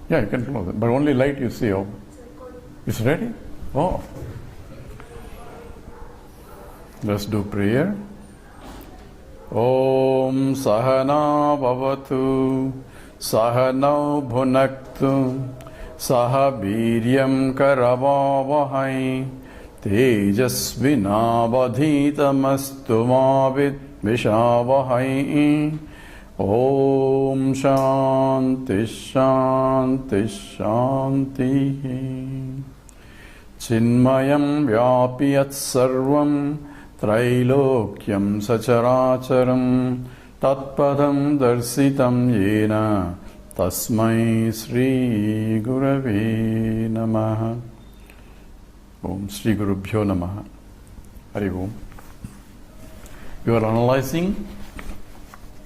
Yeah, you can close it, but only light you see. Oh, it's ready? Oh. Let's do prayer. Om Sahana Bhavatu Sahanau Bhunaktu Saha Viryam Karavavahai Tejasvinavadhitamastu Mavid Vishavahai. Om Shanti Shanti Shanti. Chinmayam Vyapiyat Sarvam Trailokyam Sacharacharam Tatpadam Darsitam Yena Tasmai Sri Gurave Namaha. Om Sri Gurubhyo Namaha. Hari Om. You are analyzing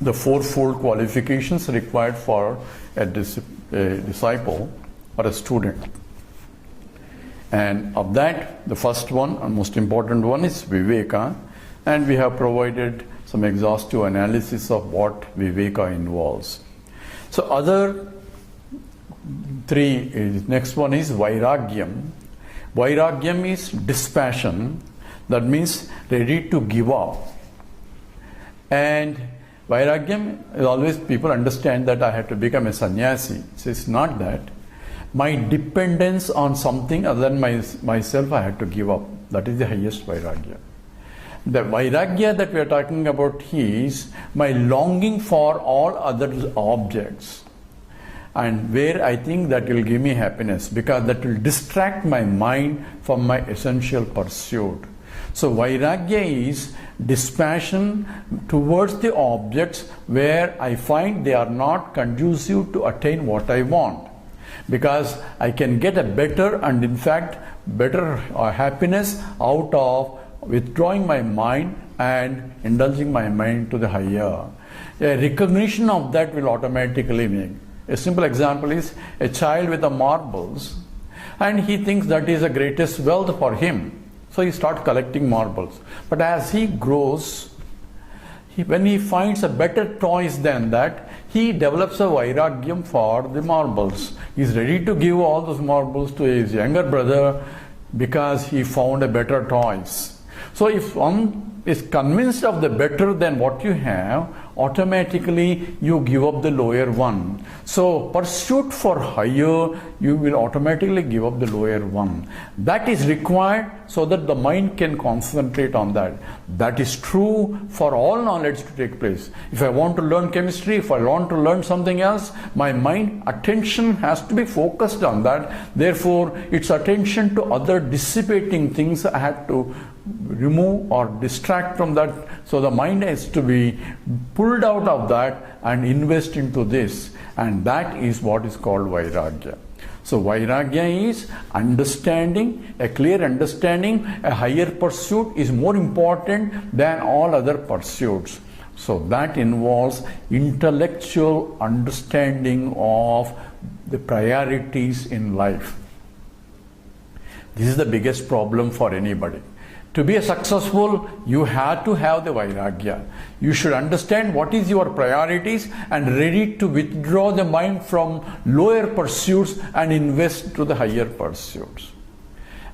the fourfold qualifications required for a disciple or a student. And of that, the first one and most important one is Viveka, and we have provided some exhaustive analysis of what Viveka involves. So other three, next one is Vairagyam. Vairagyam is dispassion, that means ready to give up. And Vairagyam is always, people understand that I have to become a sannyasi. So it's not that. My dependence on something other than myself I have to give up. That is the highest Vairagya. The Vairagya that we are talking about is my longing for all other objects. And where I think that will give me happiness, because that will distract my mind from my essential pursuit. So Vairagya is dispassion towards the objects where I find they are not conducive to attain what I want. Because I can get a better and in fact better happiness out of withdrawing my mind and indulging my mind to the higher. A recognition of that will automatically make. A simple example is a child with the marbles, and he thinks that is the greatest wealth for him. So he starts collecting marbles. But as he grows, when he finds a better toys than that, he develops a vairagyam for the marbles. He is ready to give all those marbles to his younger brother because he found a better toys. So if one is convinced of the better than what you have, automatically you give up the lower one. So pursuit for higher, you will automatically give up the lower one. That is required so that the mind can concentrate on that. That is true for all knowledge to take place. If I want to learn chemistry, if I want to learn something else, my mind attention has to be focused on that. Therefore, its attention to other dissipating things I have to remove or distract from that. So the mind has to be pulled out of that and invest into this. And that is what is called Vairagya. So Vairagya is understanding, a clear understanding, a higher pursuit is more important than all other pursuits. So that involves intellectual understanding of the priorities in life. This is the biggest problem for anybody. To be successful, you have to have the Vairagya. You should understand what is your priorities and ready to withdraw the mind from lower pursuits and invest to the higher pursuits.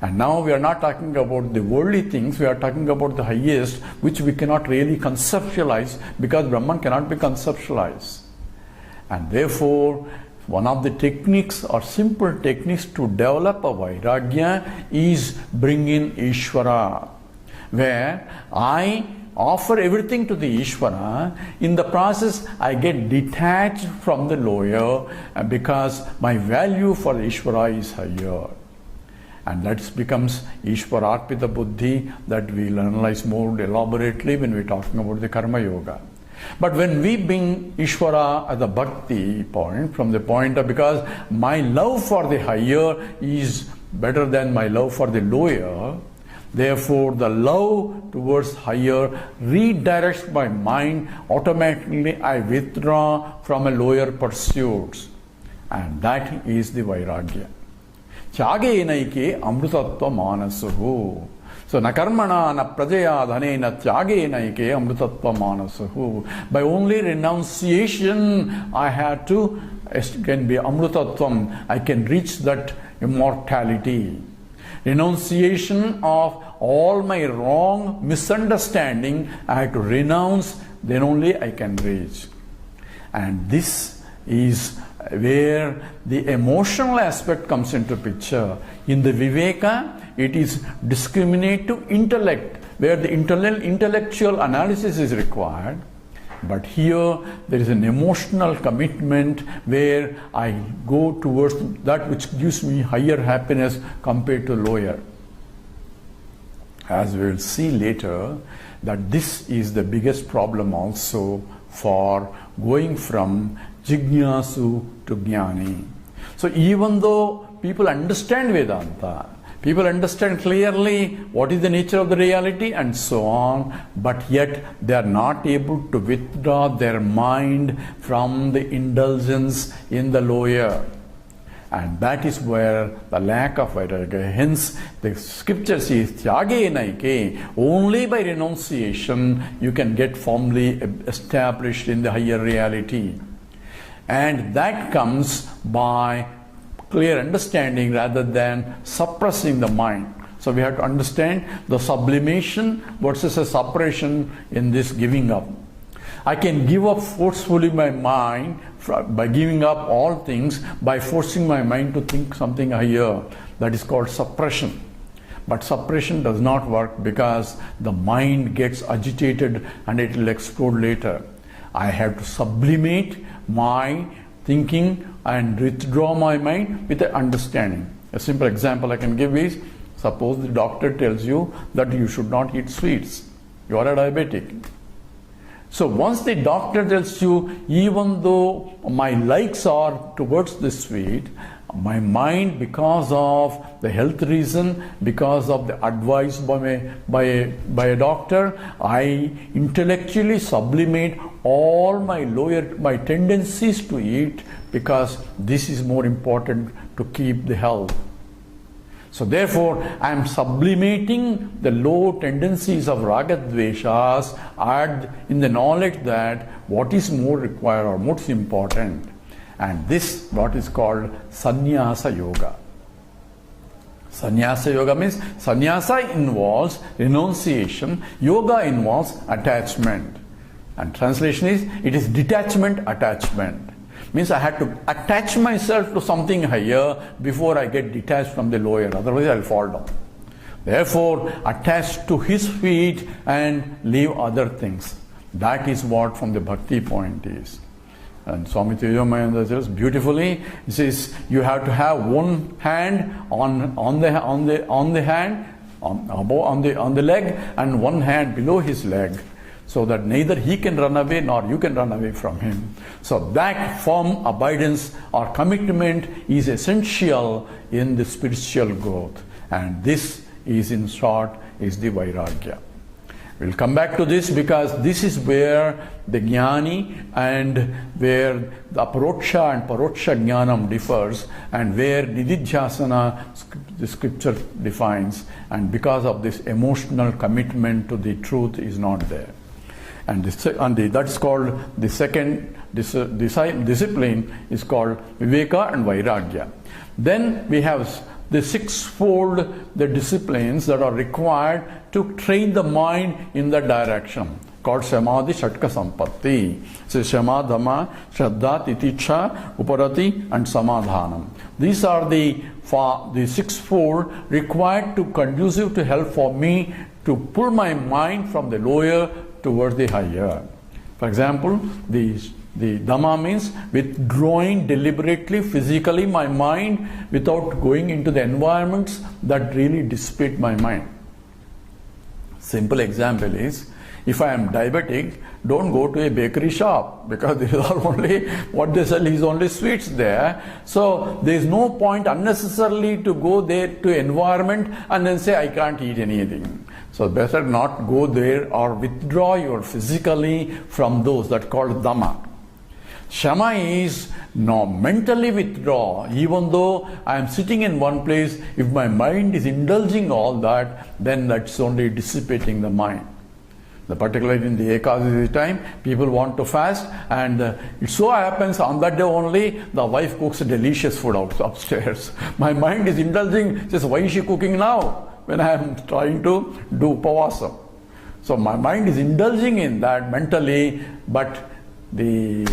And now we are not talking about the worldly things, we are talking about the highest, which we cannot really conceptualize because Brahman cannot be conceptualized. And therefore, one of the techniques or simple techniques to develop a Vairagya is bring in Ishvara, where I offer everything to the Ishvara. In the process, I get detached from the lower because my value for the Ishvara is higher. And that becomes Ishvararpita Buddhi that we will analyze more elaborately when we are talking about the Karma Yoga. But when we bring Ishvara as a bhakti point, from the point of, because my love for the higher is better than my love for the lower, therefore the love towards higher redirects my mind, automatically I withdraw from a lower pursuits. And that is the Vairagya. Tyagenaike amrutatva manasuhu. So, na karmana na prajaya dhanena tyage amrutatva manasahu. By only renunciation, I had to it can be amrutatvam, I can reach that immortality. Renunciation of all my wrong misunderstanding, I have to renounce, then only I can reach. And this is where the emotional aspect comes into picture. In the Viveka, it is discriminate to intellect, where the intellectual analysis is required. But here there is an emotional commitment where I go towards that which gives me higher happiness compared to lower. As we will see later, that this is the biggest problem also for going from Jignasu to Jnani. So even though people understand Vedanta, people understand clearly what is the nature of the reality and so on, but yet they are not able to withdraw their mind from the indulgence in the lower. And that is where the lack of vairagya. Hence, the scripture says, Tyage naike, only by renunciation you can get firmly established in the higher reality. And that comes by clear understanding rather than suppressing the mind. So we have to understand the sublimation versus a suppression in this giving up. I can give up forcefully my mind by giving up all things, by forcing my mind to think something higher. That is called suppression. But suppression does not work because the mind gets agitated and it will explode later. I have to sublimate my thinking and withdraw my mind with an understanding. A simple example I can give is, suppose the doctor tells you that you should not eat sweets. You are a diabetic. So once the doctor tells you, even though my likes are towards the sweet, my mind, because of the health reason, because of the advice by a doctor, I intellectually sublimate all my tendencies to eat, because this is more important to keep the health. So therefore, I am sublimating the low tendencies of ragadveshas in the knowledge that what is more required or most important. And this what is called sannyasa yoga. Sannyasa yoga means sannyasa involves renunciation, yoga involves attachment. And translation is, it is detachment attachment. Means I had to attach myself to something higher before I get detached from the lower, otherwise I'll fall down. Therefore, attach to his feet and leave other things. That is what from the bhakti point is. And Swami Chinmayananda says beautifully, he says you have to have one hand on the leg and one hand below his leg, so that neither he can run away nor you can run away from him. So that firm abidance or commitment is essential in the spiritual growth, and this is, in short, is the vairagya. We'll come back to this because this is where the jnani and where the aparoksha and paroksha jnanam differs, and where nididhyasana the scripture defines, and because of this emotional commitment to the truth is not there. And that's called the second discipline is called viveka and vairagya. Then we have the sixfold the disciplines that are required to train the mind in that direction, called samadhi shatka sampatti. So shama, dhamma, shraddha, titiksha, uparati and samadhanam. These are the sixfold required to conducive to help for me to pull my mind from the lower towards the higher. For example, the dhamma means withdrawing deliberately, physically my mind without going into the environments that really dissipate my mind. Simple example is, if I am diabetic, don't go to a bakery shop, because there are only, what they sell is only sweets there. So there is no point unnecessarily to go there to environment and then say I can't eat anything. So better not go there or withdraw your physically from those that called dhamma. Shama is no mentally withdraw. Even though I am sitting in one place, if my mind is indulging all that, then that's only dissipating the mind. Particularly in the Ekadasi time, people want to fast, and it so happens on that day only the wife cooks delicious food upstairs. My mind is indulging, says, why is she cooking now when I am trying to do upavasa? So my mind is indulging in that mentally, but the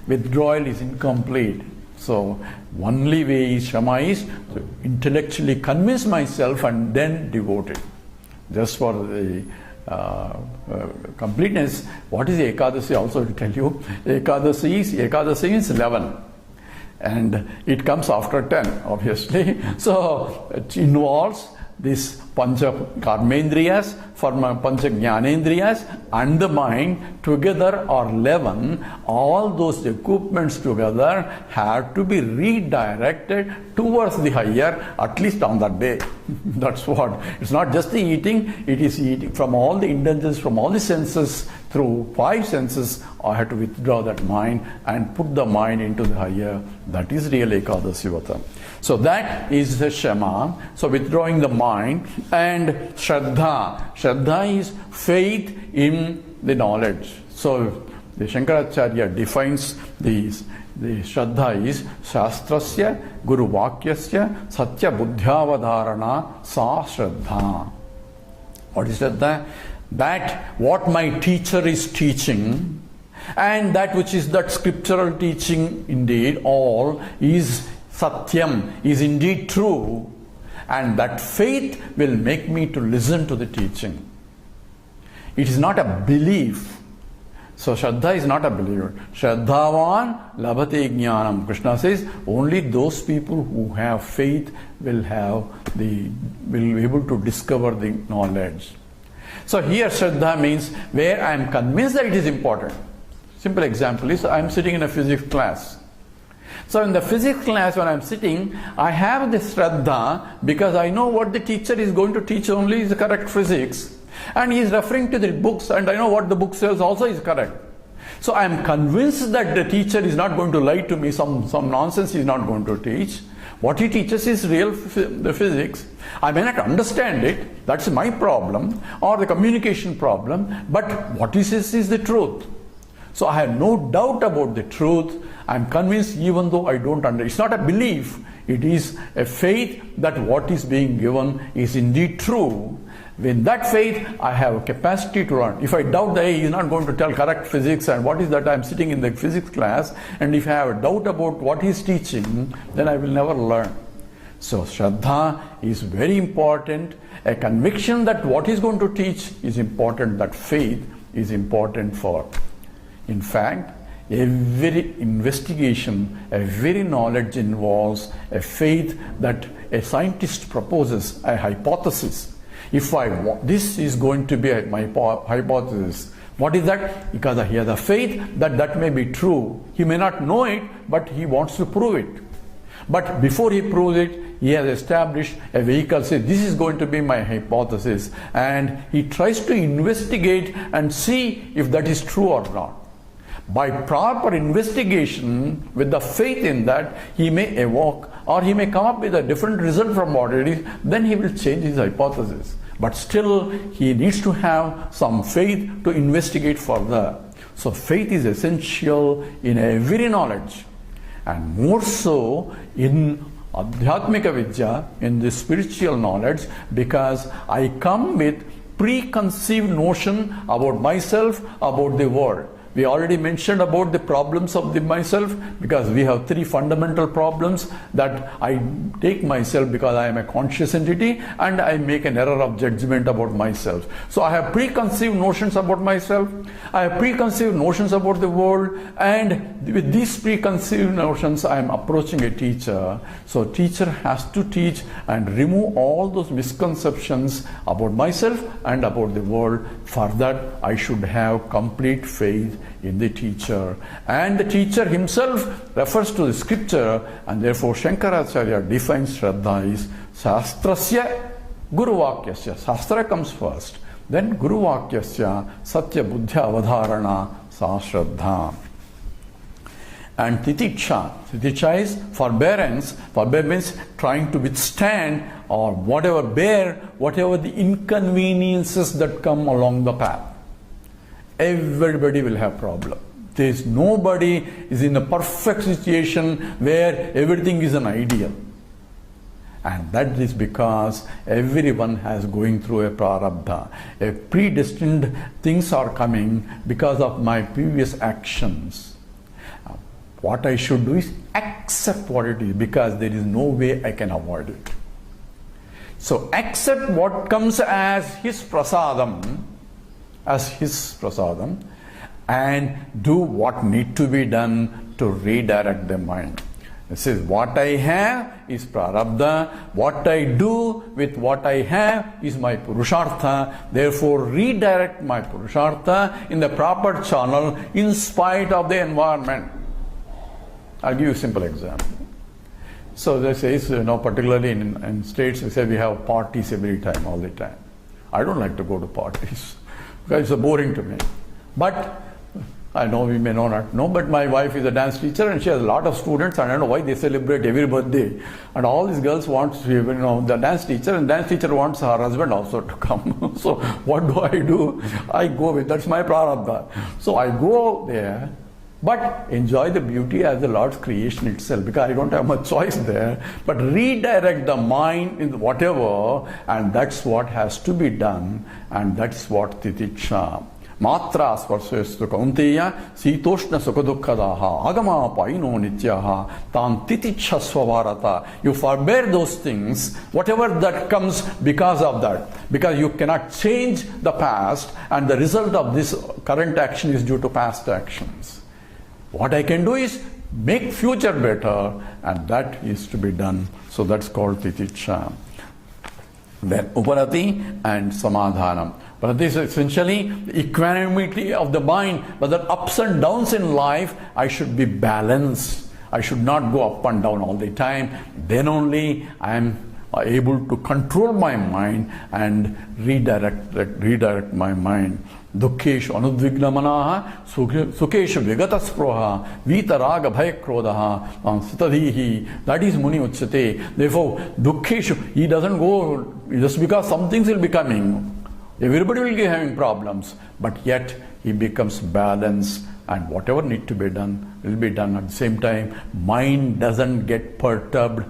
withdrawal is incomplete. So only way is Shama is to intellectually convince myself and then devote it. Just for the completeness, what is Ekadasi also to tell you? Ekadasi is 11 and it comes after 10 obviously. So it involves this Pancha Karmendriyas, Pancha Jnanendriyas and the mind together are 11. All those equipments together have to be redirected towards the higher, at least on that day. That's what. It's not just the eating, it is eating from all the indulgences, from all the senses, through 5 senses. I have to withdraw that mind and put the mind into the higher. That is real Ekadasi Vrata. So that is the Shama. So withdrawing the mind. And Shraddha. Shraddha is faith in the knowledge. So the Shankaracharya defines these. The Shraddha is Shastrasya Guru Vakyasya Satya Buddhyavadharana Sa Shraddha. What is Shraddha? That what my teacher is teaching and that which is that scriptural teaching indeed all is Satyam, is indeed true, and that faith will make me to listen to the teaching. It is not a belief. So Shraddha is not a believer. Shraddhavan labhate jnanam. Krishna says only those people who have faith will be able to discover the knowledge. So here Shraddha means where I am convinced that it is important. Simple example is I am sitting in a physics class. So in the physics class when I am sitting, I have this Shraddha because I know what the teacher is going to teach only is the correct physics. And he is referring to the books and I know what the book says also is correct. So I am convinced that the teacher is not going to lie to me, some nonsense he is not going to teach. What he teaches is real the physics. I may not understand it, that's my problem, or the communication problem, but what he says is the truth. So I have no doubt about the truth. I am convinced even though I don't understand. It's not a belief, it is a faith that what is being given is indeed true. With that faith, I have a capacity to learn. If I doubt that he is not going to tell correct physics and what is that I am sitting in the physics class, and if I have a doubt about what he is teaching, then I will never learn. So Shraddha is very important. A conviction that what he is going to teach is important, that faith is important for. In fact, every investigation, every knowledge involves a faith that a scientist proposes, a hypothesis. If this is going to be my hypothesis, what is that? Because he has a faith that that may be true. He may not know it, but he wants to prove it. But before he proves it, he has established a vehicle, says this is going to be my hypothesis, and he tries to investigate and see if that is true or not. By proper investigation, with the faith in that, he may evoke or he may come up with a different result from what it is, then he will change his hypothesis. But still, he needs to have some faith to investigate further. So faith is essential in every knowledge, and more so in Adhyatmika Vidya, in the spiritual knowledge, because I come with preconceived notion about myself, about the world. We already mentioned about the problems of the myself, because we have 3 fundamental problems, that I take myself because I am a conscious entity and I make an error of judgment about myself. So I have preconceived notions about myself, I have preconceived notions about the world, and with these preconceived notions I am approaching a teacher. So teacher has to teach and remove all those misconceptions about myself and about the world. For that I should have complete faith in the teacher, and the teacher himself refers to the scripture, and therefore Shankaracharya defines Shraddha is Shastrasya Guru Vakyasya. Shastra comes first, then Guru Vakyasya Satya Buddhya Avadharana Sa Shraddha. And Titiksha is forbearance. Forbearance means trying to withstand or bear whatever the inconveniences that come along the path. everybody will have problem. There's nobody is in a perfect situation where everything is an ideal. And that is because everyone has going through a prarabdha. A predestined things are coming because of my previous actions. What I should do is accept what it is, because there is no way I can avoid it. So accept what comes as his prasadam, and do what need to be done to redirect the mind. This is what I have is prarabdha. What I do with what I have is my purushartha. Therefore, redirect my purushartha in the proper channel in spite of the environment. I'll give you a simple example. So they say, particularly in states, we say we have parties every time, all the time. I don't like to go to parties because it's boring to me. But I know we may not know, but my wife is a dance teacher and she has a lot of students, and I don't know why they celebrate every birthday. And all these girls want the dance teacher, and dance teacher wants her husband also to come. So what do? I go with, that's my prarabdha. So I go there, but enjoy the beauty as the Lord's creation itself, because I don't have much choice there. But redirect the mind in whatever, and that's what has to be done, and that's what titiksha. Matra sparsestu kaunteya sitoshna sukhadukkadaha agama paino nityaha tam titichhasva bharata. You forbear those things, whatever that comes because of that. Because you cannot change the past, and the result of this current action is due to past actions. What I can do is make future better, and that is to be done. So that's called titiksha. Then uparati and samadhanam. But this is essentially the equanimity of the mind. But the ups and downs in life, I should be balanced. I should not go up and down all the time. Then only I am able to control my mind and redirect my mind. Dukkeshu anudvigna manaha sukeshu vigatasproha vitaraga bhayakrodaha sitadhihi. That is Muni Uchyate. Therefore, dukkeshu, he doesn't go just because some things will be coming. Everybody will be having problems, but yet he becomes balanced, and whatever need to be done will be done. At the same time, mind doesn't get perturbed